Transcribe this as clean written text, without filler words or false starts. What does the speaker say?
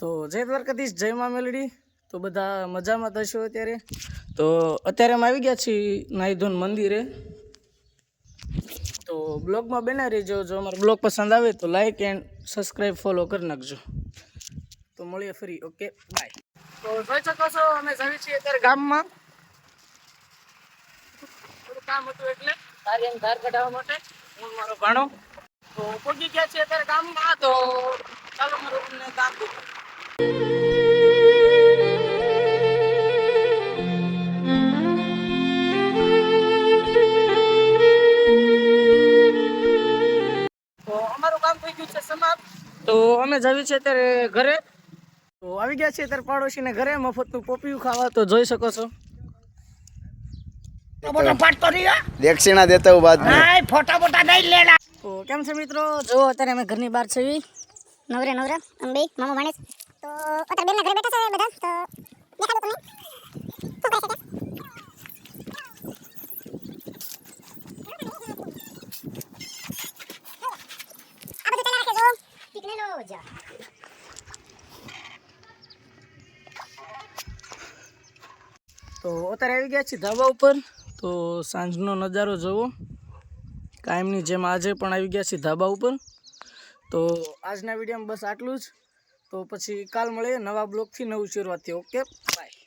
તો જય દ્વારકાધીશ, જય મા મેલડી. તો બધા મજામાં થશો અત્યારે. તો અત્યારે અમે આવી ગયા છીએ નાઈ ધોન મંદિરે. તો બ્લોગમાં બના રહેજો. જો અમારો બ્લોગ પસંદ આવે તો લાઈક એન્ડ સબસ્ક્રાઈબ ફોલો કરી નાખજો. તો મળીએ ફરી. Okay, bye. તો જોઈ શકો છો અમે જઈએ છીએ અત્યારે ગામમાં. થોડું કામ હતું એટલે તારી ધાર કઢાવવા માટે હું મારો ભાણો તો પહોંચી ગયા છીએ અત્યારે ગામમાં. તો ચાલો મારું કામ તો અમારું કામ થઈ ગયું છે સમાપ્ત. તો અમે જઈએ છીએ અત્યારે ઘરે. તો આવી ગયા છીએ અત્યારે પાડોશીને ઘરે મફતનું પોપિયું ખાવા. તો જોઈ શકો છો. દક્ષિણા દેતા હું બાદ ફોટા બોટા નહીં લેલા. તો કેમ છે મિત્રો? જો અત્યારે અમે ઘરની બહાર છીએ. નવરા અંબે મામા ભાણેજ તો અત્યારે બેનના ઘરે બેઠા છે બધા. તો દેખાડો તમે શું કરે છે આ બધું ચાલે રાખે જો ટીકને લો જા. તો અત્યારે આવી ગયા છીએ ધાબા ઉપર. તો સાંજનો નજારો જોવો. કાયમની જેમ આજે પણ આવી ગયા છીએ ધાબા ઉપર. તો આજના વિડીયોમાં બસ આટલું જ. તો પછી કાલ મળીએ નવા બ્લોગથી, નવું શરૂઆતથી. Okay, by.